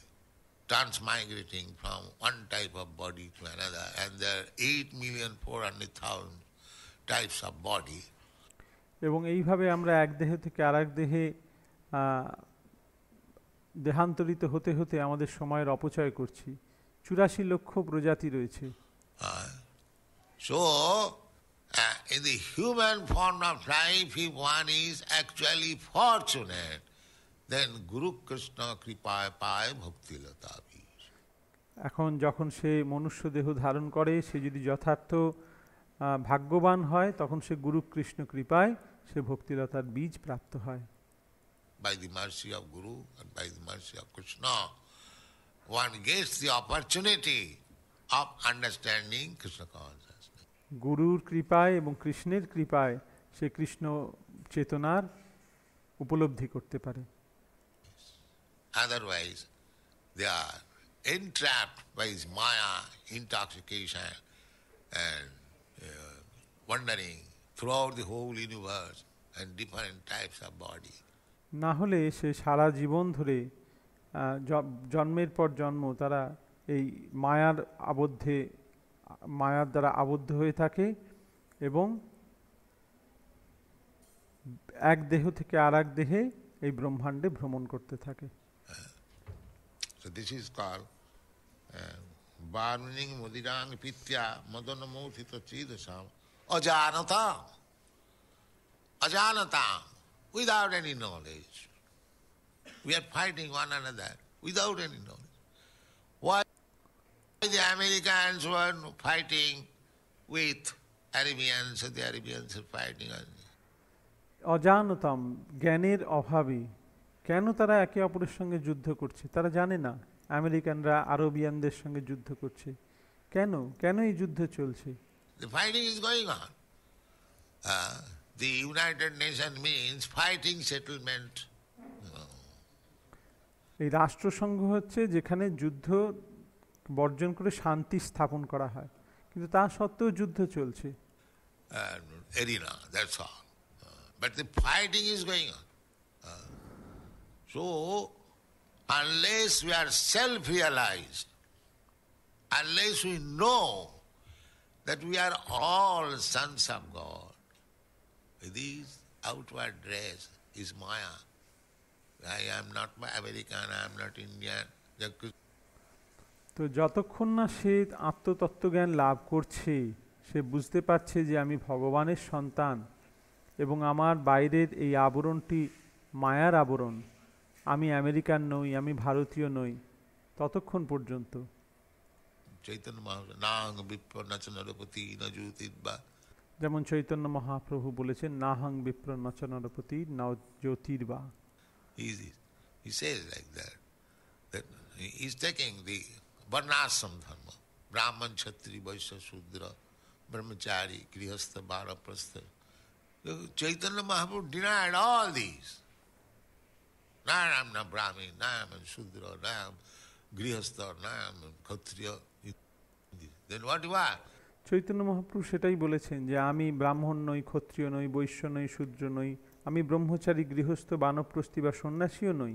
transmigrating from one type of body to another, and there are 8,400,000 types of body. এবং এইভাবে আমরা এক দেহ থেকে আর এক দেহে দেহান্তরিত হতে হতে আমাদের সময়ের অপচয় করছি। 84 লক্ষ প্রজাতি রয়েছে। So, in the human form of life, if one is actually fortunate, then Guru Krishna Kripaya Paya Bhakti Lata Bija. এখন যখন সে মনুষ্য দেহ ধারণ করে, সে যদি যথার্থ ভাগ্যবান হয়, তখন সে গুরু কৃষ্ণ কৃপায় সে ভক্তিলতার বীজ প্রাপ্ত হয়। By the mercy of Guru and by the mercy of Krishna, one gets the opportunity of understanding Krishna consciousness. গুরুর কৃপায় এবং কৃষ্ণের কৃপায় সে কৃষ্ণ চেতনার উপলব্ধি করতে পারে। Otherwise, they are entrapped by his maya, intoxication, and wandering throughout the whole universe and different types of body. না হলে সে সারা জীবন ধরে জন্মের পর জন্ম তারা এই মায়ার দ্বারা আবদ্ধ হয়ে থাকে এবং এক দেহ থেকে আর এক দেহে এই ব্রহ্মাণ্ডে ভ্রমণ করতে থাকে। So this is called Varmaning Mudirang Pitya Madana Mothita Chidasam Ajanata. Ajanata, without any knowledge. We are fighting one another without any knowledge. Why the Americans were fighting with Arabians, and the Arabians are fighting? অজানতম, জ্ঞানের অভাবে কেন তারা একে অপরের সঙ্গে যুদ্ধ করছে তারা জানে না। আমেরিকানরা আরবিয়ানদের সঙ্গে যুদ্ধ করছে কেন? কেন এই যুদ্ধ চলছে? The fighting is going on. The United Nations means fighting settlement. এই রাষ্ট্রসংঘ হচ্ছে যেখানে যুদ্ধ বর্জন করে শান্তি স্থাপন করা হয়, কিন্তু তা সত্ত্বেও যুদ্ধ চলছে। Arena, that's all. But the fighting is going on. So, unless we are self-realized, unless we know that we are all sons of God, this outward dress is Maya. I am not American, I am not Indian. তো যতক্ষণ না সে আত্মতত্ত্বজ্ঞান লাভ করছে, সে বুঝতে পারছে যে আমি ভগবানের সন্তান এবং আমার বাইরের এই আবরণটি মায়ার আবরণ, আমি আমেরিকান নই, আমি ভারতীয় নই, ততক্ষণ পর্যন্ত যেমন চৈতন্য মহাপ্রভু বলেছেন, নাহং বিপ্র নচনরপতি ন জ্যোতির্বা। He says like that he is taking the varnashram dharma, Brahman, Kshatriya, Vaishya, Shudra, Brahmachari, Grihastha, Vanaprastha. Chaitanya Mahaprabhu denied all these. Now I am not Brahmin, now I am Shudra, now I am Grihastha, now I am Kshatriya. Then what you are? Chaitanya Mahaprabhu সেটাই বলেছেন যে আমি ব্রাহ্মণ নই, ক্ষত্রিয় নই, বৈশ্য নই, শূদ্র নই, আমি ব্রহ্মচারী, গৃহস্থ, বানপ্রস্থি বা সন্ন্যাসীও নই।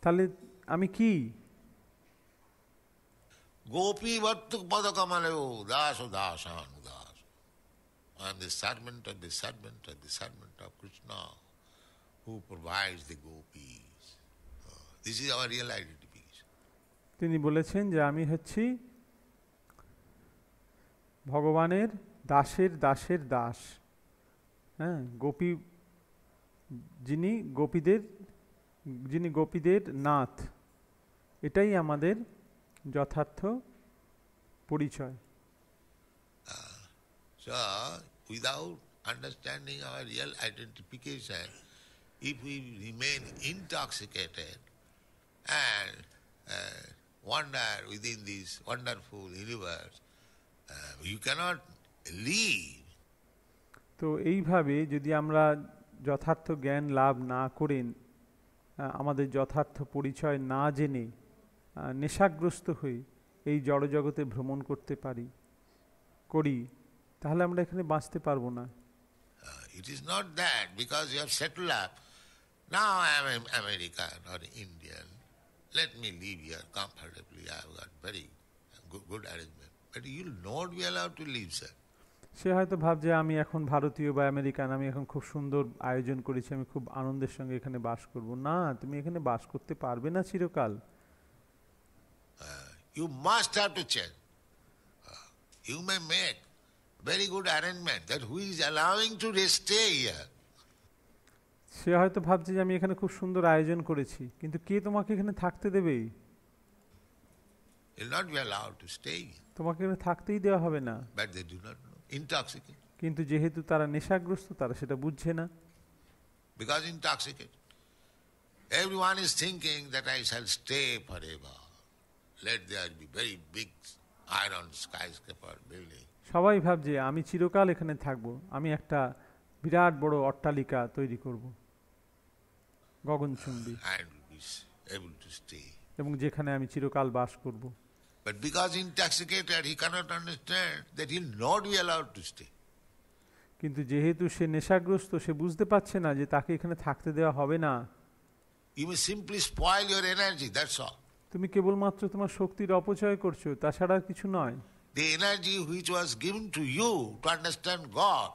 তাহলে আমি কি? Gopi বর্তুক পদকমলেও Das দাসান Das. I am the servant of the servant of the servant of Krishna who provides the gopis. This is our real identity. তিনি বলেছেন যে আমি হচ্ছি ভগবানের দাসের দাসের দাস। হ্যাঁ, গোপী যিনি গোপীদের নাথ, এটাই আমাদের যথার্থ পরিচয়। So, without understanding our real identification, if we remain intoxicated and wander within this wonderful universe, you cannot live. তো এইভাবে যদি আমরা যথার্থ জ্ঞান লাভ না করেন, আমাদের যথার্থ পরিচয় না জেনে নেশাগ্রস্ত হয়ে এই জড়জগতে ভ্রমণ করতে করি, তাহলে আমরা এখানে বাঁচতে পারবো না। It is not that because you have settled up, now I am American or Indian, let me live here comfortably, I have got very good arrangement. But you will not be allowed to live, sir. সে হয়তো ভাবছে আমি এখন ভারতীয় বা American, আমি এখন খুব সুন্দর আয়োজন করেছি, আমি খুব আনন্দের সঙ্গে এখানে বাস করব। না, তুমি এখানে বাস করতে পারবে না চিরকাল। You must have to change. You may make very good arrangement that who is allowing to stay here. সে হয়তো ভাবছে যে আমি এখানে খুব সুন্দর আয়োজন করেছি, কিন্তু কে তোমাকে এখানে থাকতে দেবে? You'll not be allowed to stay. তোমাকে এখানে থাকতেই দেওয়া হবে না। But they do not know. Intoxicated. কিন্তু যেহেতু তারা নেশাগ্রস্ত, তারা সেটা বুঝছে না। Because intoxicated. Everyone is thinking that I shall stay forever. Let there be very big iron skyscraper building. সবাই ভাবছে আমি চিরকাল এখানে থাকব, আমি একটা বিরাট বড় অট্টালিকা তৈরি করব, গগনচুম্বী, And will be able to stay. এবং যেখানে আমি চিরকাল বাস করব। But because intoxicated, he cannot understand that he'll not be allowed to stay. কিন্তু যেহেতু সে নেশাগ্রস্ত, সে বুঝতে পারছে না যে তাকে এখানে থাকতে দেওয়া হবে না। You may simply spoil your energy, that's all. তুমি কেবলমাত্র তোমার শক্তির অপচয় করছো, তাছাড়া আর কিছু নয়। The energy which was given to you to understand God,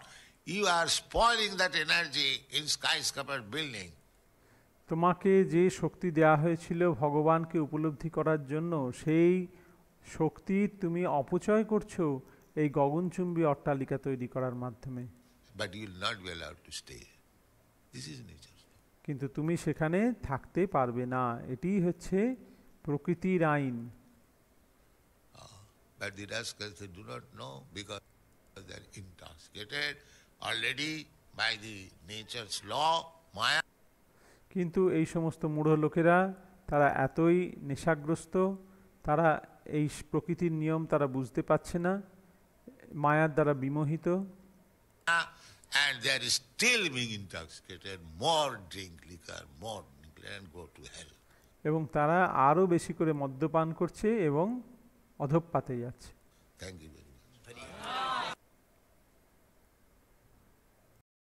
you are spoiling that energy in skyscraper building. তোমাকে যে শক্তি দেয়া হয়েছিল ভগবানকে উপলব্ধি করার জন্য, সেই শক্তি তুমি অপচয় করছো এই গগনচুম্বী অট্টালিকা তৈরি করার মাধ্যমে। But you will not be allowed to stay. This is nature. কিন্তু তুমি সেখানে থাকতে পারবে না, এটিই হচ্ছে প্রকৃতির আইন। But the rascals, they do not know because they are intoxicated already by the nature's law, Maya. কিন্তু এই সমস্ত মূঢ় লোকেরা, তারা এতই নেশাগ্রস্ত, তারা এই প্রকৃতির নিয়ম তারা বুঝতে পারছে না, মায়ার দ্বারা বিমোহিত, And they are still being intoxicated, more drink liquor, and go to hell. এবং তারা আরও বেশি করে মদ্যপান করছে এবং অধঃপাতে যাচ্ছে। Thank you very much.